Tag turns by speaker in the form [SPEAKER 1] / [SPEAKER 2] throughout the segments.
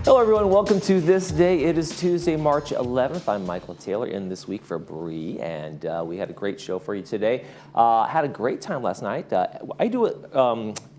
[SPEAKER 1] Hello everyone, welcome to This Day. It is Tuesday, March 11th. I'm Michael Taylor in this week for Bree, and we had a great show for you today. Had a great time last night. I do it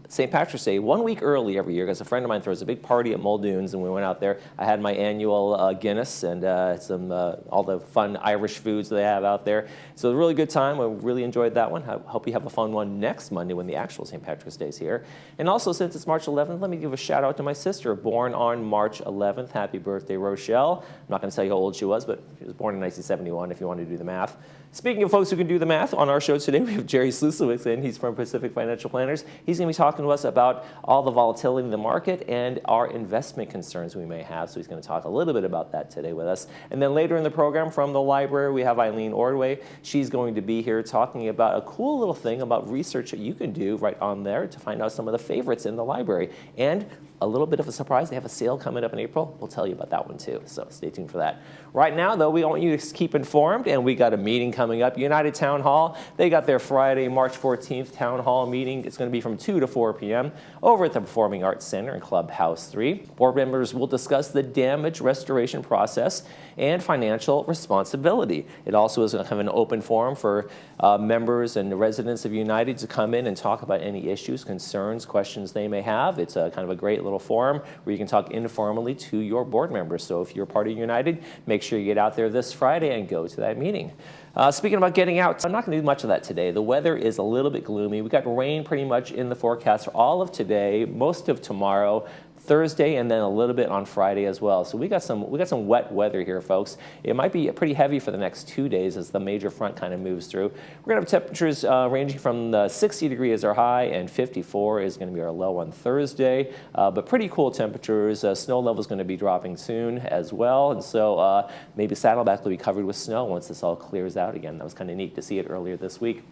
[SPEAKER 1] St. Patrick's Day 1 week early every year because a friend of mine throws a big party at Muldoon's, and we went out there. I had my annual Guinness and all the fun Irish foods they have out there. So it was a really good time. I really enjoyed that one. I hope you have a fun one next Monday when the actual St. Patrick's Day is here. And also, since it's March 11th, let me give a shout out to my sister, born on March 11th. Happy birthday, Rochelle. I'm not going to tell you how old she was, but she was born in 1971 if you want to do the math. Speaking of folks who can do the math, on our show today we have Jerry Slusowicz in. He's from Pacific Financial Planners. He's going to be talking to us about all the volatility in the market and our investment concerns we may have. So he's going to talk a little bit about that today with us. And then later in the program from the library, we have Eileen Ordway. She's going to be here talking about a cool little thing about research that you can do right on there to find out some of the favorites in the library. And a little bit of a surprise, they have a sale coming up in April. We'll tell you about that one too, so stay tuned for that. Right now, though, we want you to keep informed, and we got a meeting coming up. United Town Hall, they got their Friday, March 14th Town Hall meeting. It's going to be from 2 to 4 p.m. over at the Performing Arts Center in Clubhouse 3. Board members will discuss the damage restoration process and financial responsibility. It also is going to have an open forum for members and residents of United to come in and talk about any issues, concerns, questions they may have. It's a kind of a great little forum where you can talk informally to your board members. So if you're part of United, make sure you get out there this Friday and go to that meeting. Speaking about getting out, I'm not going to do much of that today. The weather is a little bit gloomy. We got rain pretty much in the forecast for all of today, most of tomorrow, Thursday, and then a little bit on Friday as well. So we got some wet weather here, folks. It might be pretty heavy for the next 2 days as the major front kind of moves through. We're going to have temperatures ranging from 60 degrees as our high, and 54 is going to be our low on Thursday. But pretty cool temperatures. Snow level is going to be dropping soon as well, and so maybe Saddleback will be covered with snow once this all clears out again. That was kind of neat to see it earlier this week.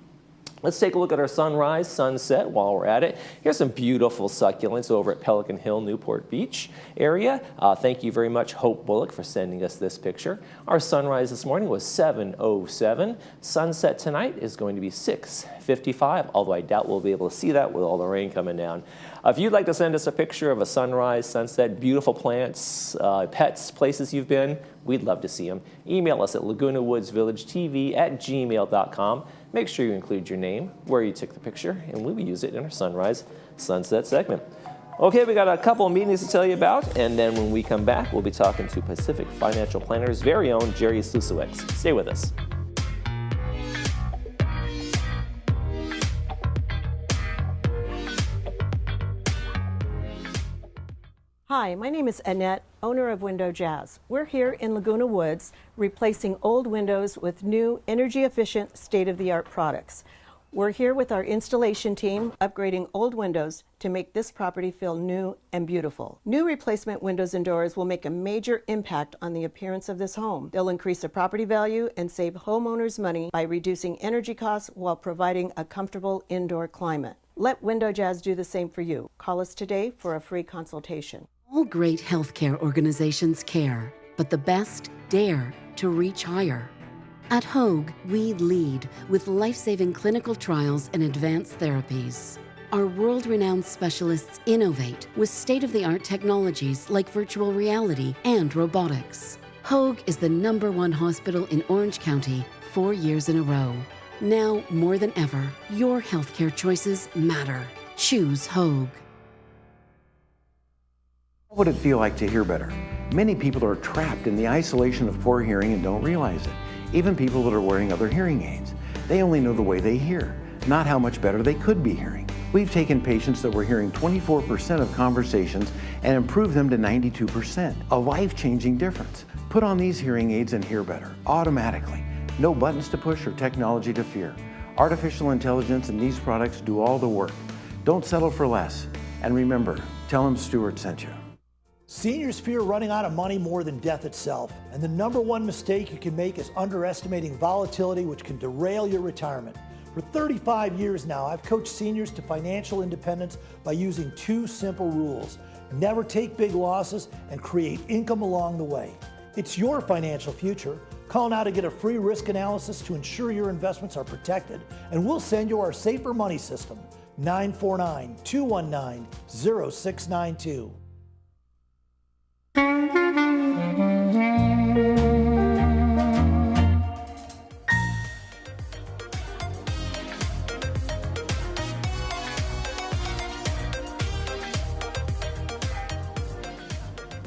[SPEAKER 1] Let's take a look at our sunrise, sunset while we're at it. Here's some beautiful succulents over at Pelican Hill, Newport Beach area. Thank you very much, Hope Bullock, for sending us this picture. Our sunrise this morning was 7:07. Sunset tonight is going to be 6:55, although I doubt we'll be able to see that with all the rain coming down. If you'd like to send us a picture of a sunrise, sunset, beautiful plants, pets, places you've been, we'd love to see them. Email us at lagunawoodsvillagetv@gmail.com. Make sure you include your name, where you took the picture, and we will use it in our sunrise sunset segment. Okay, we got a couple of meetings to tell you about, and then when we come back, we'll be talking to Pacific Financial Planners' very own Jerry Slusowicz. Stay with us.
[SPEAKER 2] Hi, my name is Annette, owner of Window Jazz. We're here in Laguna Woods, replacing old windows with new, energy-efficient, state-of-the-art products. We're here with our installation team, upgrading old windows to make this property feel new and beautiful. New replacement windows and doors will make a major impact on the appearance of this home. They'll increase the property value and save homeowners money by reducing energy costs while providing a comfortable indoor climate. Let Window Jazz do the same for you. Call us today for a free consultation.
[SPEAKER 3] All great healthcare organizations care, but the best dare to reach higher. At Hoag, we lead with life-saving clinical trials and advanced therapies. Our world-renowned specialists innovate with state-of-the-art technologies like virtual reality and robotics. Hoag is the #1 hospital in Orange County 4 years in a row. Now, more than ever, your healthcare choices matter. Choose Hoag.
[SPEAKER 4] What would it feel like to hear better? Many people are trapped in the isolation of poor hearing and don't realize it. Even people that are wearing other hearing aids. They only know the way they hear, not how much better they could be hearing. We've taken patients that were hearing 24% of conversations and improved them to 92%. A life-changing difference. Put on these hearing aids and hear better, automatically. No buttons to push or technology to fear. Artificial intelligence and these products do all the work. Don't settle for less. And remember, tell them Stuart sent you.
[SPEAKER 5] Seniors fear running out of money more than death itself, and the #1 mistake you can make is underestimating volatility, which can derail your retirement. For 35 years now, I've coached seniors to financial independence by using 2 simple rules. Never take big losses and create income along the way. It's your financial future. Call now to get a free risk analysis to ensure your investments are protected, and we'll send you our Safer Money System, 949-219-0692.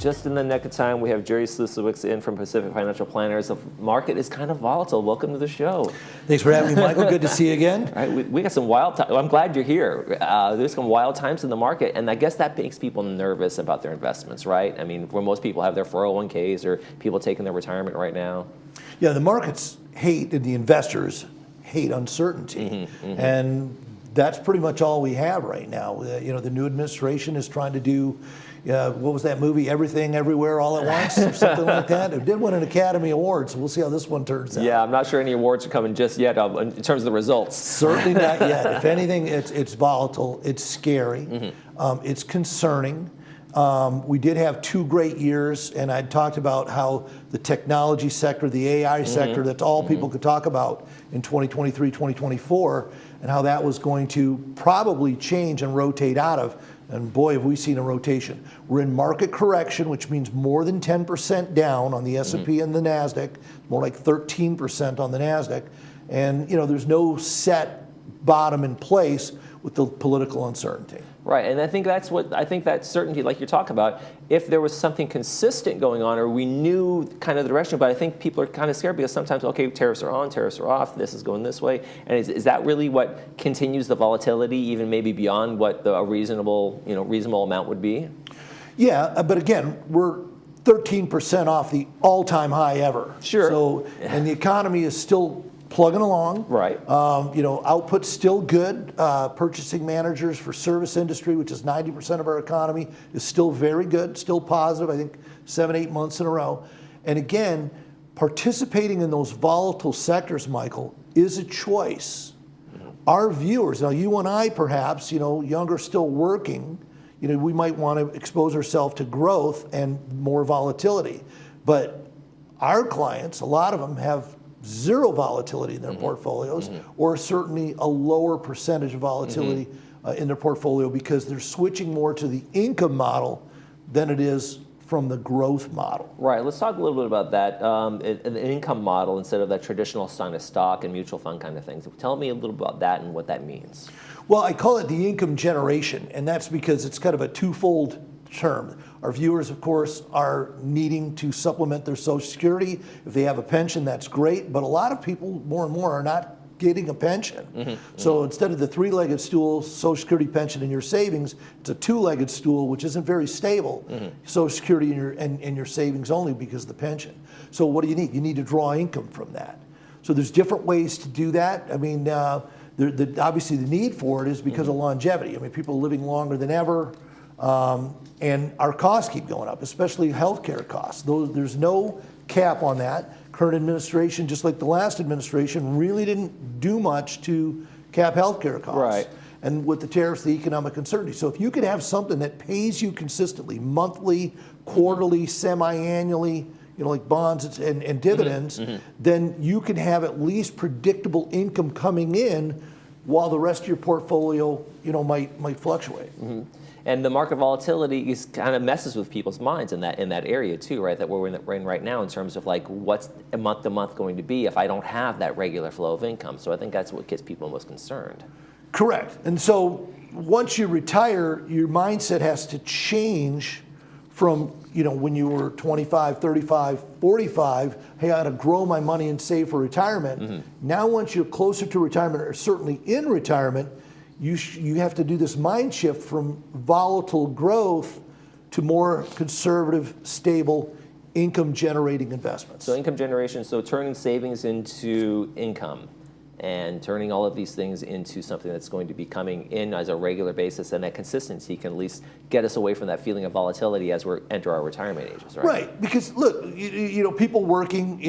[SPEAKER 1] just in the nick of time, we have Jerry Slusowicz in from Pacific Financial Planners. The market is kind of volatile. Welcome to the show.
[SPEAKER 5] Thanks for having me, Michael. Good to see you again.
[SPEAKER 1] All right, we got some wild times. I'm glad you're here. There's some wild times in the market, and I guess that makes people nervous about their investments, right? I mean, where most people have their 401ks or people taking their retirement right now.
[SPEAKER 5] Yeah, the markets hate, and the investors hate uncertainty. And that's pretty much all we have right now. The new administration is trying to do, what was that movie, Everything Everywhere All at Once, or something like that? It did win an Academy Award, so we'll see how this one turns out.
[SPEAKER 1] Yeah, I'm not sure any awards are coming just yet in terms of the results.
[SPEAKER 5] Certainly not yet. If anything, it's volatile, it's scary, it's concerning. We did have 2 great years, and I talked about how the technology sector, the AI sector, that's all people could talk about in 2023, 2024, and how that was going to probably change and rotate out of. And boy, have we seen a rotation. We're in market correction, which means more than 10% down on the S&P and the NASDAQ, more like 13% on the NASDAQ. And there's no set bottom in place with the political uncertainty.
[SPEAKER 1] Right, and I think that certainty, like you're talking about, if there was something consistent going on, or we knew kind of the direction, but I think people are kind of scared because sometimes, okay, tariffs are on, tariffs are off, this is going this way, and is that really what continues the volatility, even maybe beyond what a reasonable amount would be? Yeah,
[SPEAKER 5] but again, we're 13% off the all-time high ever.
[SPEAKER 1] Sure.
[SPEAKER 5] So, and the economy is still plugging along.
[SPEAKER 1] Right.
[SPEAKER 5] Output's still good. Purchasing managers for service industry, which is 90% of our economy, is still very good, still positive, I think 7-8 months in a row. And again, participating in those volatile sectors, Michael, is a choice. Our viewers, now you and I perhaps, younger, still working, we might want to expose ourselves to growth and more volatility. But our clients, a lot of them have zero volatility in their portfolios, or certainly a lower percentage of volatility in their portfolio, because they're switching more to the income model than it is from the growth model.
[SPEAKER 1] Right, let's talk a little bit about that, an income model instead of that traditional kind of stock and mutual fund kind of things. Tell me a little about that and what that means.
[SPEAKER 5] Well, I call it the income generation, and that's because it's kind of a twofold term. Our viewers, of course, are needing to supplement their Social Security. If they have a pension, that's great, but a lot of people, more and more, are not getting a pension. So instead of the 3-legged stool, Social Security, pension, and your savings, it's a 2-legged stool, which isn't very stable. Social Security and your savings only because of the pension. So what do you need? You need to draw income from that. So there's different ways to do that. I mean, obviously the need for it is because of longevity. I mean, people are living longer than ever. And our costs keep going up, especially healthcare costs. There's no cap on that. Current administration, just like the last administration, really didn't do much to cap healthcare costs.
[SPEAKER 1] Right.
[SPEAKER 5] And with the tariffs, the economic uncertainty. So if you could have something that pays you consistently, monthly, quarterly, semi-annually, like bonds and dividends, then you can have at least predictable income coming in while the rest of your portfolio, might fluctuate.
[SPEAKER 1] And the market volatility is kind of messes with people's minds in that area too, right? That we're in right now in terms of like what's a month to month going to be if I don't have that regular flow of income. So I think that's what gets people most concerned.
[SPEAKER 5] Correct. And so once you retire, your mindset has to change from when you were 25, 35, 45, hey, I ought to grow my money and save for retirement. Now once you're closer to retirement, or certainly in retirement, you have to do this mind shift from volatile growth to more conservative, stable, income-generating investments.
[SPEAKER 1] So income generation, so turning savings into income and turning all of these things into something that's going to be coming in as a regular basis, and that consistency can at least get us away from that feeling of volatility as we enter our retirement ages, right?
[SPEAKER 5] Right, because look, people working,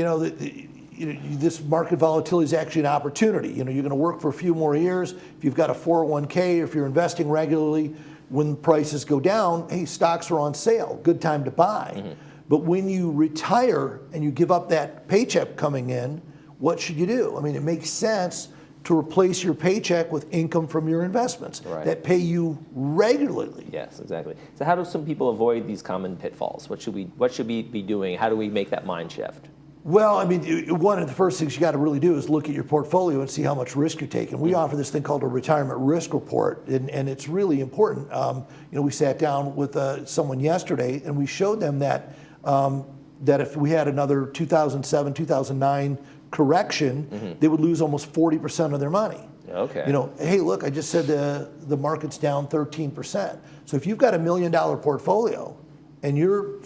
[SPEAKER 5] this market volatility is actually an opportunity. You're going to work for a few more years. If you've got a 401k, or if you're investing regularly, when prices go down, hey, stocks are on sale. Good time to buy. But when you retire and you give up that paycheck coming in, what should you do? I mean, it makes sense to replace your paycheck with income from your investments that pay you regularly.
[SPEAKER 1] Yes, exactly. So how do some people avoid these common pitfalls? What should we be doing? How do we make that mind shift?
[SPEAKER 5] Well, I mean, one of the first things you got to really do is look at your portfolio and see how much risk you're taking. We offer this thing called a retirement risk report, and it's really important. We sat down with someone yesterday, and we showed them that that if we had another 2007, 2009 correction, they would lose almost 40% of their money.
[SPEAKER 1] Okay.
[SPEAKER 5] Hey, look, I just said the market's down 13%. So if you've got $1 million portfolio and you're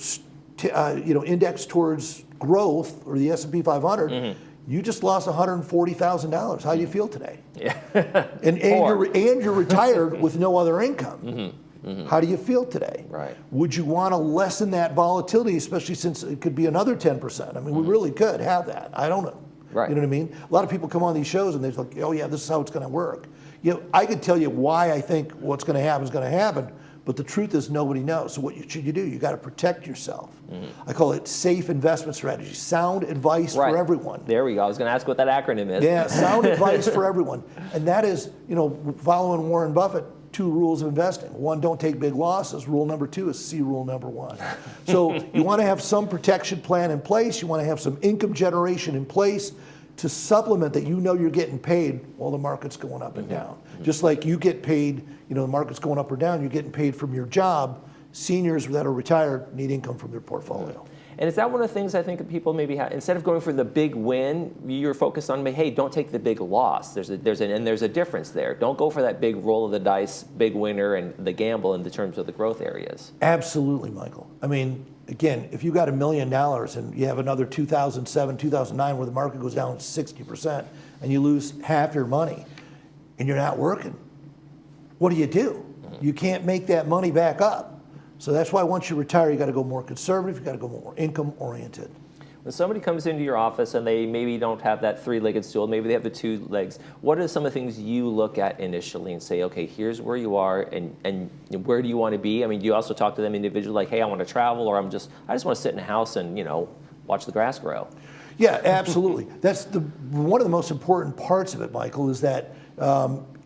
[SPEAKER 5] indexed towards growth or the S&P 500, you just lost $140,000. How do you feel today?
[SPEAKER 1] Yeah.
[SPEAKER 5] and you're retired with no other income. How do you feel today?
[SPEAKER 1] Right.
[SPEAKER 5] Would you want to lessen that volatility, especially since it could be another 10%? I mean, we really could have that. I don't know.
[SPEAKER 1] Right.
[SPEAKER 5] You know what I mean? A lot of people come on these shows and they're like, oh yeah, this is how it's going to work. I could tell you why I think what's going to happen is going to happen, but the truth is nobody knows. So what should you do? You got to protect yourself. I call it safe investment strategy. Sound advice for everyone.
[SPEAKER 1] There we go. I was going to ask what that acronym is.
[SPEAKER 5] Yeah, sound advice for everyone. And that is, following Warren Buffett, 2 rules of investing. 1, don't take big losses. Rule number 2 is see rule number 1. So you want to have some protection plan in place. You want to have some income generation in place to supplement that you're getting paid while the market's going up and down. Just like you get paid, the market's going up or down, you're getting paid from your job. Seniors that are retired need income from their portfolio.
[SPEAKER 1] And is that one of the things I think that people maybe have, instead of going for the big win, you're focused on, hey, don't take the big loss. There's a difference there. Don't go for that big roll of the dice, big winner, and the gamble in the terms of the growth areas.
[SPEAKER 5] Absolutely, Michael. I mean, again, if you got $1 million and you have another 2007, 2009 where the market goes down 60% and you lose half your money and you're not working, what do? You can't make that money back up. So that's why once you retire, you got to go more conservative, you got to go more income oriented.
[SPEAKER 1] When somebody comes into your office and they maybe don't have that 3-legged stool, maybe they have the 2 legs, what are some of the things you look at initially and say, okay, here's where you are and where do you want to be? I mean, do you also talk to them individually like, hey, I want to travel, or I just want to sit in a house and, watch the grass grow?
[SPEAKER 5] Yeah, absolutely. That's one of the most important parts of it, Michael, is that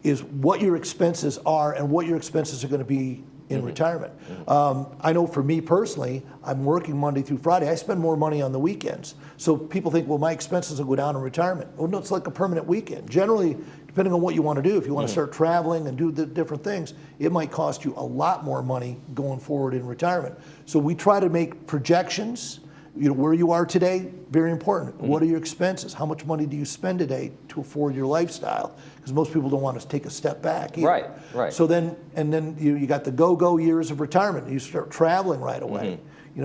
[SPEAKER 5] is what your expenses are and what your expenses are going to be in retirement. I know for me personally, I'm working Monday through Friday. I spend more money on the weekends. So people think, well, my expenses will go down in retirement. Well, no, it's like a permanent weekend. Generally, depending on what you want to do, if you want to start traveling and do the different things, it might cost you a lot more money going forward in retirement. So we try to make projections. Where you are today, very important. What are your expenses? How much money do you spend today to afford your lifestyle? Because most people don't want to take a step back either.
[SPEAKER 1] Right.
[SPEAKER 5] So then you got the go-go years of retirement. You start traveling right away.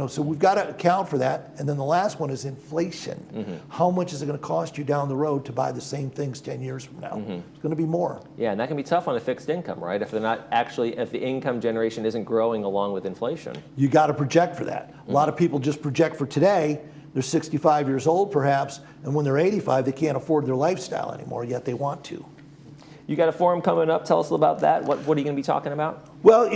[SPEAKER 5] So we've got to account for that. And then the last one is inflation. How much is it going to cost you down the road to buy the same things 10 years from now? It's going to be more.
[SPEAKER 1] Yeah, and that can be tough on a fixed income, right? If the income generation isn't growing along with inflation.
[SPEAKER 5] You got to project for that. A lot of people just project for today. They're 65 years old perhaps, and when they're 85, they can't afford their lifestyle anymore, yet they want to.
[SPEAKER 1] You got a forum coming up. Tell us about that. What are you going to be talking about?
[SPEAKER 5] Well,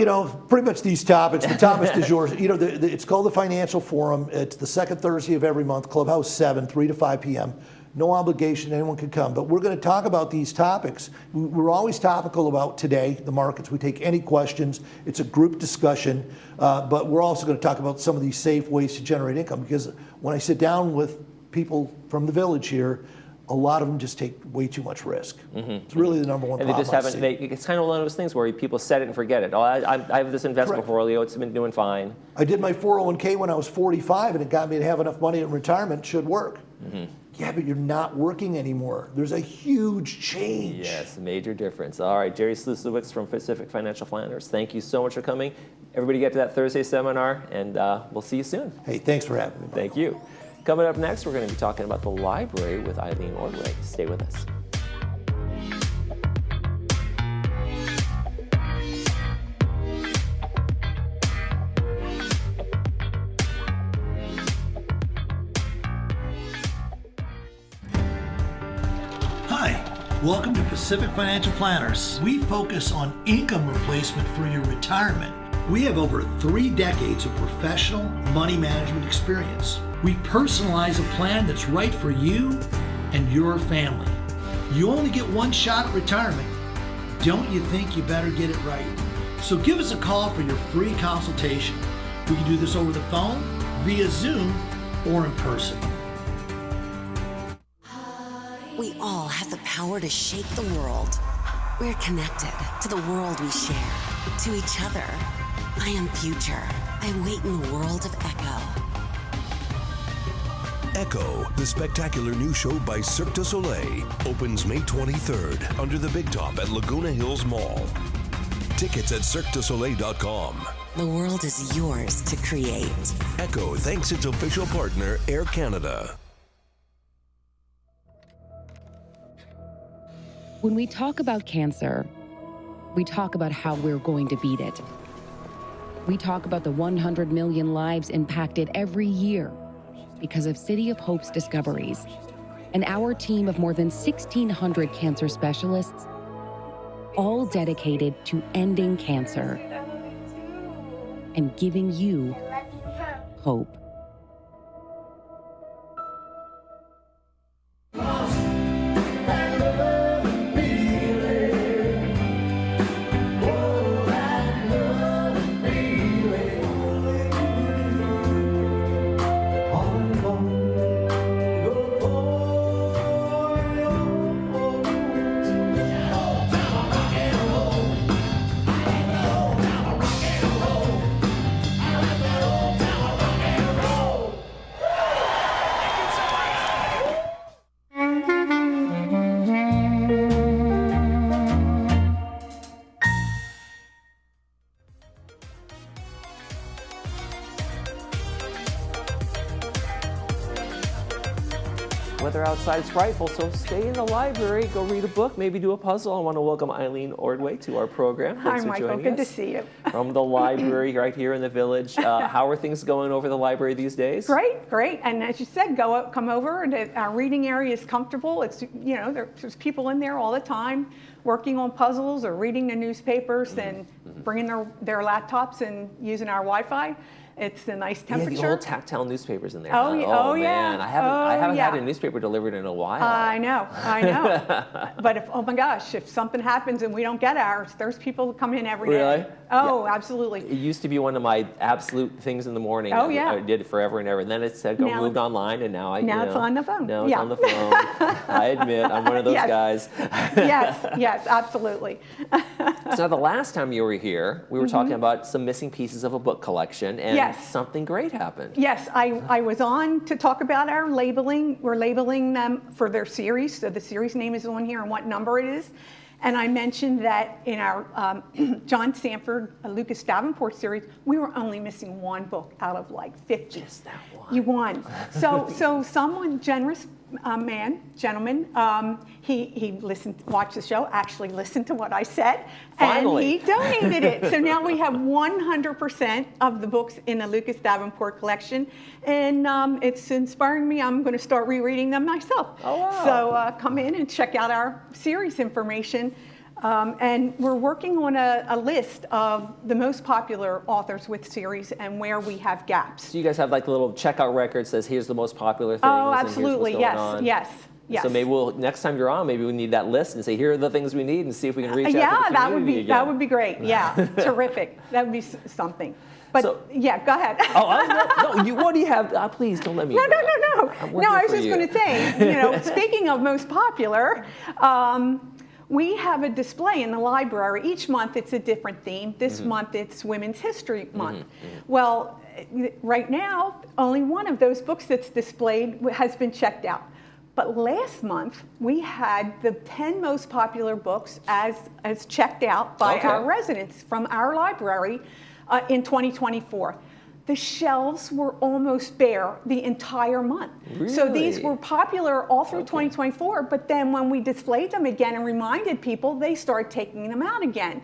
[SPEAKER 5] pretty much these topics. The topics du jour, it's called the Financial Forum. It's the second Thursday of every month, Clubhouse 7, 3 to 5 p.m. No obligation, anyone can come. But we're going to talk about these topics. We're always topical about today, the markets. We take any questions. It's a group discussion. But we're also going to talk about some of these safe ways to generate income. Because when I sit down with people from the village here, a lot of them just take way too much risk. It's really the number one problem.
[SPEAKER 1] And they just haven't, it's kind of one of those things where people set it and forget it. Oh, I have this investment portfolio, it's been doing fine.
[SPEAKER 5] I did my 401k when I was 45 and it got me to have enough money in retirement, it should work. Yeah, but you're not working anymore. There's a huge change.
[SPEAKER 1] Yes, major difference. All right, Jerry Slusowicz from Pacific Financial Planners, thank you so much for coming. Everybody get to that Thursday seminar and we'll see you soon.
[SPEAKER 5] Hey, thanks for having me.
[SPEAKER 1] Thank you. Coming up next, we're going to be talking about the library with Eileen Ordway. Stay with us.
[SPEAKER 5] Hi, welcome to Pacific Financial Planners. We focus on income replacement for your retirement. We have over 3 decades of professional money management experience. We personalize a plan that's right for you and your family. You only get one shot at retirement. Don't you think you better get it right? So give us a call for your free consultation. We can do this over the phone, via Zoom, or in person.
[SPEAKER 3] We all have the power to shape the world. We're connected to the world we share, to each other. I am future. I wait in the world of Echo.
[SPEAKER 6] Echo, the spectacular new show by Cirque du Soleil, opens May 23rd under the Big Top at Laguna Hills Mall. Tickets at cirquedusoleil.com.
[SPEAKER 3] The world is yours to create.
[SPEAKER 6] Echo thanks its official partner, Air Canada.
[SPEAKER 7] When we talk about cancer, we talk about how we're going to beat it. We talk about the 100 million lives impacted every year because of City of Hope's discoveries, and our team of more than 1,600 cancer specialists, all dedicated to ending cancer and giving you hope.
[SPEAKER 1] Weather outside is frightful, so stay in the library, go read a book, maybe do a puzzle. I want to welcome Eileen Ordway to our program.
[SPEAKER 8] Hi,
[SPEAKER 1] Thanks for
[SPEAKER 8] Michael.
[SPEAKER 1] joining
[SPEAKER 8] Good
[SPEAKER 1] us.
[SPEAKER 8] to see you.
[SPEAKER 1] From the library right here in the village. How are things going over the library these days?
[SPEAKER 8] Great, great. And as you said, come over. Our reading area is comfortable. It's, you know, there's people in there all the time working on puzzles or reading the newspapers and bringing their laptops and using our Wi-Fi. It's a nice temperature.
[SPEAKER 1] Yeah, the old tactile newspapers in there.
[SPEAKER 8] Oh,
[SPEAKER 1] huh?
[SPEAKER 8] oh,
[SPEAKER 1] man,
[SPEAKER 8] yeah.
[SPEAKER 1] I haven't
[SPEAKER 8] yeah.
[SPEAKER 1] had a newspaper delivered in a while.
[SPEAKER 8] I know. But if, oh my gosh, if something happens and we don't get ours, there's people who come in every day.
[SPEAKER 1] Really?
[SPEAKER 8] Oh,
[SPEAKER 1] Yeah.
[SPEAKER 8] absolutely.
[SPEAKER 1] It used to be one of my absolute things in the morning.
[SPEAKER 8] Oh, yeah.
[SPEAKER 1] I did it forever and ever. And then it said
[SPEAKER 8] Now
[SPEAKER 1] moved
[SPEAKER 8] it's-
[SPEAKER 1] online, and now
[SPEAKER 8] it's on the phone.
[SPEAKER 1] Now it's
[SPEAKER 8] Yeah.
[SPEAKER 1] on the phone. I admit, I'm one of those
[SPEAKER 8] Yes.
[SPEAKER 1] guys.
[SPEAKER 8] Yes, absolutely.
[SPEAKER 1] So the last time you were here, we were talking about some missing pieces of a book collection, and
[SPEAKER 8] Yes.
[SPEAKER 1] something great happened.
[SPEAKER 8] Yes, I was on to talk about our labeling. We're labeling them for their series. So the series name is on here and what number it is. And I mentioned that in our John Sanford, Lucas Davenport series, we were only missing one book out of like 50.
[SPEAKER 1] Just that one.
[SPEAKER 8] You won. So someone generous gentleman, he watched the show, actually listened to what I said,
[SPEAKER 1] Finally.
[SPEAKER 8] and he donated it. So now we have 100% of the books in the Lucas Davenport collection, and it's inspiring me. I'm going to start rereading them myself.
[SPEAKER 1] Oh, wow.
[SPEAKER 8] So come in and check out our series information. And we're working on a list of the most popular authors with series and where we have gaps.
[SPEAKER 1] So you guys have like the little checkout record says here's the most popular things.
[SPEAKER 8] Oh,
[SPEAKER 1] and here's what's
[SPEAKER 8] absolutely.
[SPEAKER 1] going
[SPEAKER 8] Yes,
[SPEAKER 1] on.
[SPEAKER 8] yes, yes.
[SPEAKER 1] So maybe next time you're on, maybe we need that list and say here are the things we need and see if we can reach out to
[SPEAKER 8] Yeah,
[SPEAKER 1] the
[SPEAKER 8] that
[SPEAKER 1] community again.
[SPEAKER 8] would be great. Yeah, terrific. That would be something. But
[SPEAKER 1] So-
[SPEAKER 8] yeah, go ahead.
[SPEAKER 1] What do you have? Please don't let me.
[SPEAKER 8] No.
[SPEAKER 1] We're
[SPEAKER 8] No,
[SPEAKER 1] here
[SPEAKER 8] I was
[SPEAKER 1] for
[SPEAKER 8] just
[SPEAKER 1] you.
[SPEAKER 8] going to say, you know, speaking of most popular, we have a display in the library. Each month it's a different theme. This month it's Women's History Month. Well, right now, only one of those books that's displayed has been checked out. But last month, we had the 10 most popular books as checked out by
[SPEAKER 1] Okay.
[SPEAKER 8] our residents from our library in 2024. The shelves were almost bare the entire month. So these
[SPEAKER 1] Really?
[SPEAKER 8] were popular all through 2024, but then when we displayed them again and reminded people, they started taking them out again.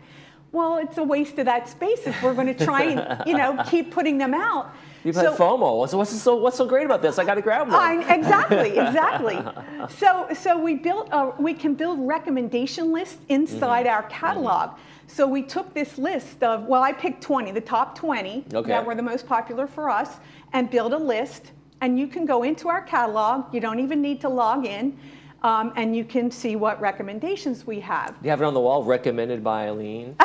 [SPEAKER 8] Well, it's a waste of that space if we're going to try and, you know, keep putting them out.
[SPEAKER 1] You've had FOMO. What's so great about this? I got to grab one.
[SPEAKER 8] Exactly. So we can build recommendation lists inside our catalog. So we took this list of, well, I picked 20, the top 20 that were the most popular for us, and build a list. And you can go into our catalog. You don't even need to log in. and you can see what recommendations we have.
[SPEAKER 1] You have it on the wall, recommended by Eileen.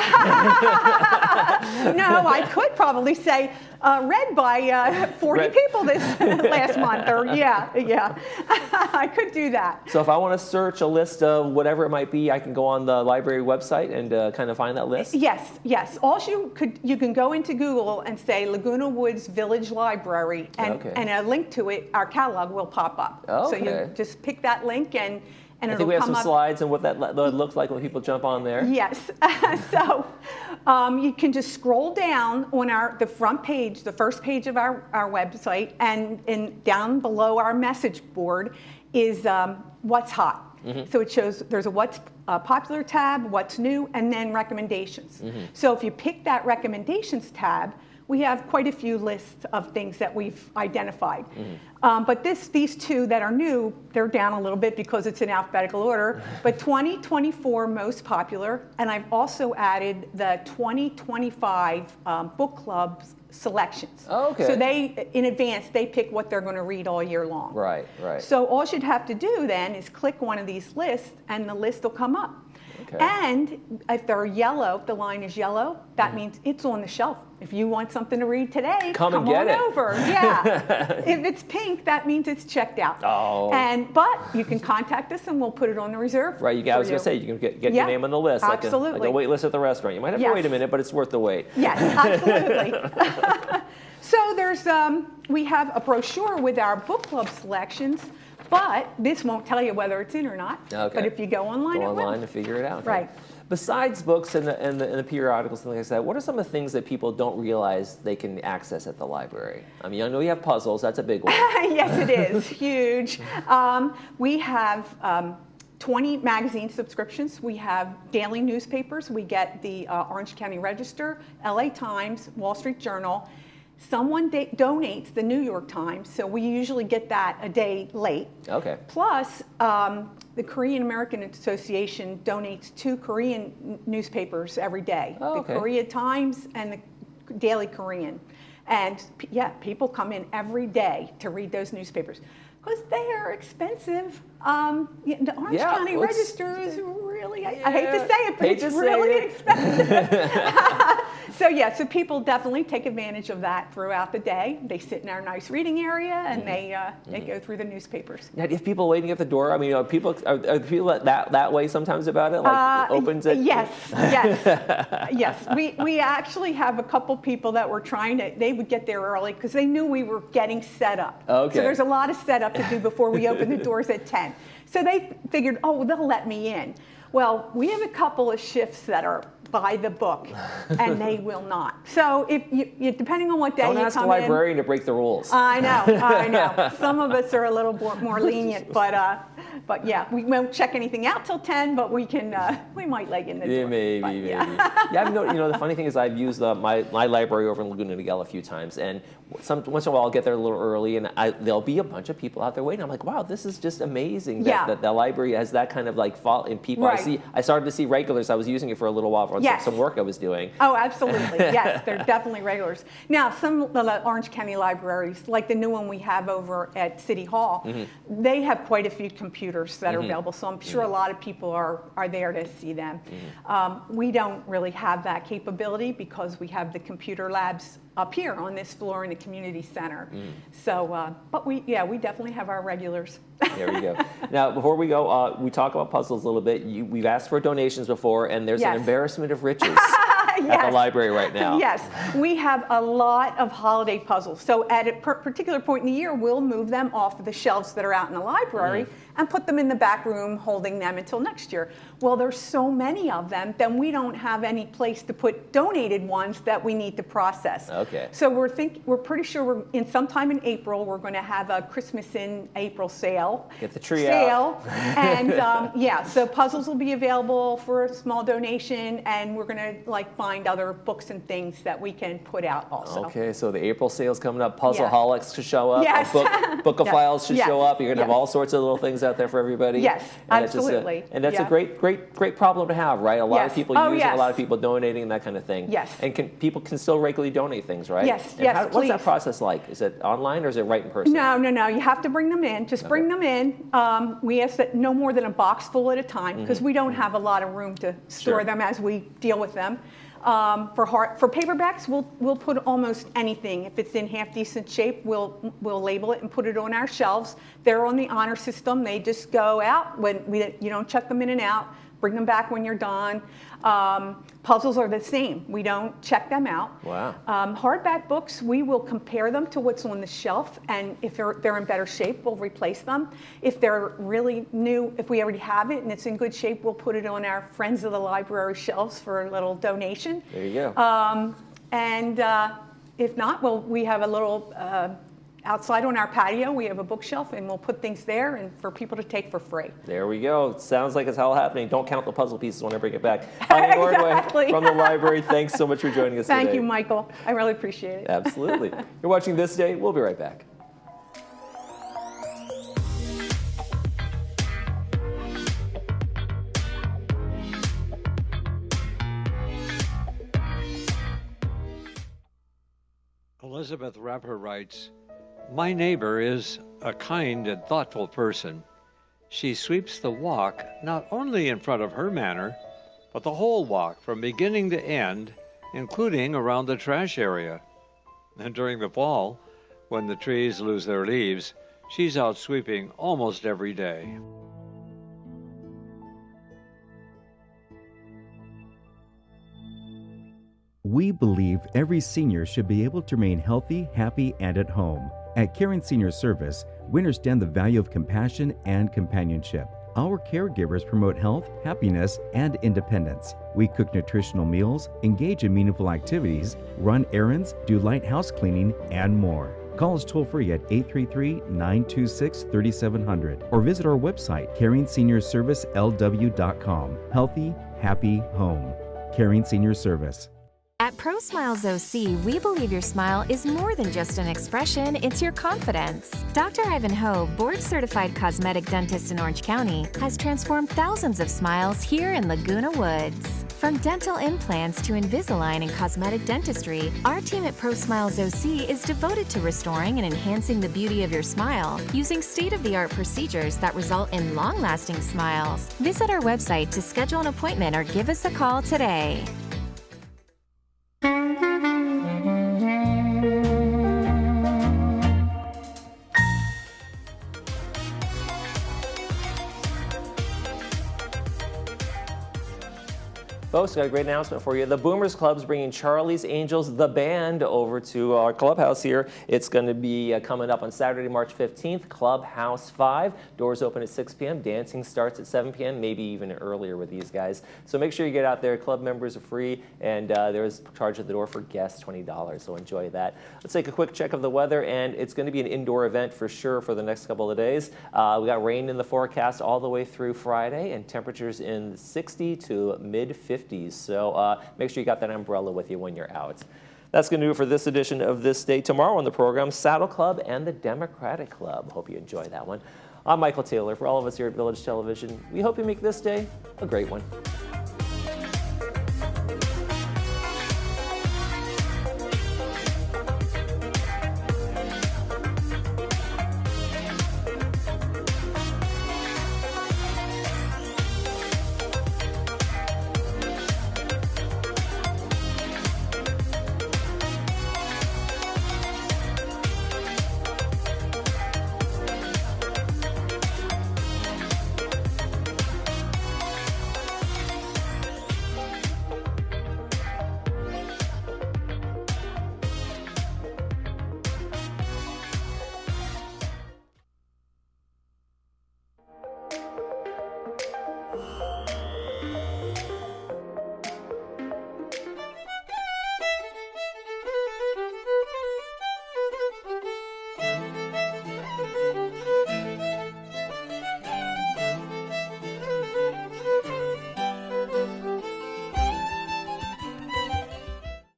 [SPEAKER 8] No, I could probably say read by 40 people this last month, or yeah, I could do that.
[SPEAKER 1] So if I want to search a list of whatever it might be, I can go on the library website and kind of find that list?
[SPEAKER 8] Yes. All you can go into Google and say Laguna Woods Village Library, and a link to it, our catalog will pop up. So you just pick that link and
[SPEAKER 1] I
[SPEAKER 8] it'll
[SPEAKER 1] think we have
[SPEAKER 8] come
[SPEAKER 1] some
[SPEAKER 8] up.
[SPEAKER 1] slides and what that looks like when people jump on there.
[SPEAKER 8] Yes. So you can just scroll down on the front page, the first page of our website, and down below our message board is what's hot. So it shows there's a what's popular tab, what's new, and then recommendations. So if you pick that recommendations tab, we have quite a few lists of things that we've identified. But these two that are new, they're down a little bit because it's in alphabetical order, but 2024 most popular, and I've also added the 2025 book club's selections.
[SPEAKER 1] Okay.
[SPEAKER 8] So in advance, they pick what they're going to read all year long.
[SPEAKER 1] Right.
[SPEAKER 8] So all you'd have to do then is click one of these lists, and the list will come up.
[SPEAKER 1] Okay.
[SPEAKER 8] And if they're yellow, if the line is yellow, that means it's on the shelf. If you want something to read today,
[SPEAKER 1] come and get
[SPEAKER 8] on
[SPEAKER 1] it.
[SPEAKER 8] over. Yeah. If it's pink, that means it's checked out.
[SPEAKER 1] Oh.
[SPEAKER 8] But you can contact us and we'll put it on the reserve.
[SPEAKER 1] Right, I was going to say, you can get your name on the list.
[SPEAKER 8] Absolutely.
[SPEAKER 1] Like a wait list at the restaurant. You might have to wait a minute, but it's worth the wait.
[SPEAKER 8] Yes, absolutely. So we have a brochure with our book club selections, but this won't tell you whether it's in or not.
[SPEAKER 1] Okay.
[SPEAKER 8] But if you go online,
[SPEAKER 1] Go
[SPEAKER 8] it will.
[SPEAKER 1] online and figure it out. Okay.
[SPEAKER 8] Right.
[SPEAKER 1] Besides books and the periodicals and things like that, what are some of the things that people don't realize they can access at the library? I mean, I know you have puzzles. That's a big one.
[SPEAKER 8] Yes, it is. Huge. We have 20 magazine subscriptions. We have daily newspapers. We get the Orange County Register, LA Times, Wall Street Journal. Someone donates the New York Times, so we usually get that a day late.
[SPEAKER 1] Okay.
[SPEAKER 8] Plus, the Korean American Association donates 2 Korean newspapers every day.
[SPEAKER 1] Oh, okay.
[SPEAKER 8] The Korea Times and the Daily Korean. And people come in every day to read those newspapers because they are expensive. The Orange County Register is really, I hate to say it, but it's really expensive. So people definitely take advantage of that throughout the day. They sit in our nice reading area and they go through the newspapers.
[SPEAKER 1] Now, if people waiting at the door, I mean, are people that way sometimes about it? Like opens it?
[SPEAKER 8] Yes. We actually have a couple people that were they would get there early because they knew we were getting set up.
[SPEAKER 1] Okay.
[SPEAKER 8] So there's a lot of setup to do before we open the doors at 10. So they figured, they'll let me in. Well, we have a couple of shifts that are by the book, and they will not. So if you depending on what day you come in.
[SPEAKER 1] Don't ask the librarian to break the rules.
[SPEAKER 8] I know. Some of us are a little more lenient, but yeah, we won't check anything out till 10, but we might leg in the door.
[SPEAKER 1] Maybe. I've noticed, the funny thing is I've used my library over in Laguna Niguel a few times, and once in a while I'll get there a little early, and there'll be a bunch of people out there waiting. I'm like, wow, this is just amazing that the library has that kind of like fall in people.
[SPEAKER 8] Right.
[SPEAKER 1] I started to see regulars. I was using it for a little while for some work I was doing.
[SPEAKER 8] Oh, absolutely. Yes, they're definitely regulars. Now, some of the Orange County libraries, like the new one we have over at City Hall, they have quite a few computers that are available. So I'm sure a lot of people are there to see them. We don't really have that capability because we have the computer labs up here on this floor in the community center. So, but we definitely have our regulars.
[SPEAKER 1] There we go. Now, before we go, we talk about puzzles a little bit. We've asked for donations before, and there's an embarrassment of riches at the library right now.
[SPEAKER 8] Yes, we have a lot of holiday puzzles. So at a particular point in the year, we'll move them off of the shelves that are out in the library and put them in the back room, holding them until next year. Well, there's so many of them, then we don't have any place to put donated ones that we need to process.
[SPEAKER 1] Okay.
[SPEAKER 8] So we're pretty sure sometime in April, we're going to have a Christmas in April sale.
[SPEAKER 1] Get the tree out.
[SPEAKER 8] And so puzzles will be available for a small donation, and we're going to find other books and things that we can put out also.
[SPEAKER 1] Okay, so the April sale's coming up. Puzzleholics should show up.
[SPEAKER 8] Yes.
[SPEAKER 1] A book of
[SPEAKER 8] Yes.
[SPEAKER 1] files should
[SPEAKER 8] Yes.
[SPEAKER 1] show up. You're going to have
[SPEAKER 8] Yes.
[SPEAKER 1] all sorts of little things out there for everybody.
[SPEAKER 8] Yes,
[SPEAKER 1] And it's just
[SPEAKER 8] absolutely.
[SPEAKER 1] and that's a
[SPEAKER 8] Yeah.
[SPEAKER 1] great problem to have, right? A lot of
[SPEAKER 8] Yes.
[SPEAKER 1] people
[SPEAKER 8] Oh,
[SPEAKER 1] using, a lot
[SPEAKER 8] yes.
[SPEAKER 1] of people donating, that kind of thing.
[SPEAKER 8] Yes.
[SPEAKER 1] And people can still regularly donate things, right?
[SPEAKER 8] Yes,
[SPEAKER 1] And
[SPEAKER 8] yes,
[SPEAKER 1] what's that
[SPEAKER 8] please.
[SPEAKER 1] process like? Is it online or is it right in person?
[SPEAKER 8] No, you have to bring them in. Just bring them in. We ask that no more than a box full at a time because we don't have a lot of room to store
[SPEAKER 1] Sure.
[SPEAKER 8] them as we deal with them. For paperbacks, we'll put almost anything. If it's in half decent shape, we'll label it and put it on our shelves. They're on the honor system. They just go out when you don't check them in and out. Bring them back when you're done. Puzzles are the same. We don't check them out.
[SPEAKER 1] Wow.
[SPEAKER 8] Hardback books, we will compare them to what's on the shelf, and if they're in better shape, we'll replace them. If they're really new, if we already have it and it's in good shape, we'll put it on our Friends of the Library shelves for a little donation.
[SPEAKER 1] There you go.
[SPEAKER 8] And if not, well, we have a little outside on our patio, we have a bookshelf, and we'll put things there and for people to take for free.
[SPEAKER 1] There we go. Sounds like it's all happening. Don't count the puzzle pieces when I bring it back. Anya Ordway
[SPEAKER 8] Exactly.
[SPEAKER 1] from the library, thanks so much for joining us today.
[SPEAKER 8] Thank you, Michael. I really appreciate it.
[SPEAKER 1] Absolutely. You're watching This Day. We'll be right back.
[SPEAKER 9] Elizabeth Rapper writes, "My neighbor is a kind and thoughtful person. She sweeps the walk not only in front of her manor, but the whole walk from beginning to end, including around the trash area. And during the fall, when the trees lose their leaves, she's out sweeping almost every day."
[SPEAKER 10] We believe every senior should be able to remain healthy, happy, and at home. At Caring Senior Service, we understand the value of compassion and companionship. Our caregivers promote health, happiness, and independence. We cook nutritional meals, engage in meaningful activities, run errands, do light house cleaning, and more. Call us toll-free at 833-926-3700 or visit our website, CaringSeniorServiceLW.com. Healthy, happy home. Caring Senior Service.
[SPEAKER 11] At Pro Smiles OC, we believe your smile is more than just an expression, it's your confidence. Dr. Ivan Ho, board-certified cosmetic dentist in Orange County, has transformed thousands of smiles here in Laguna Woods. From dental implants to Invisalign and cosmetic dentistry, our team at Pro Smiles OC is devoted to restoring and enhancing the beauty of your smile using state-of-the-art procedures that result in long-lasting smiles. Visit our website to schedule an appointment or give us a call today.
[SPEAKER 1] Folks, got a great announcement for you. The Boomers Club's bringing Charlie's Angels, the band, over to our clubhouse here. It's going to be coming up on Saturday, March 15th, Clubhouse 5. Doors open at 6 p.m. Dancing starts at 7 p.m., maybe even earlier with these guys. So make sure you get out there. Club members are free, and there's charge at the door for guests, $20. So enjoy that. Let's take a quick check of the weather, and it's going to be an indoor event for sure for the next couple of days. We got rain in the forecast all the way through Friday, and temperatures in the 60 to mid-50s. So make sure you got that umbrella with you when you're out. That's going to do it for this edition of This Day. Tomorrow on the program, Saddle Club and the Democratic Club. Hope you enjoy that one. I'm Michael Taylor. For all of us here at Village Television, we hope you make this day a great one.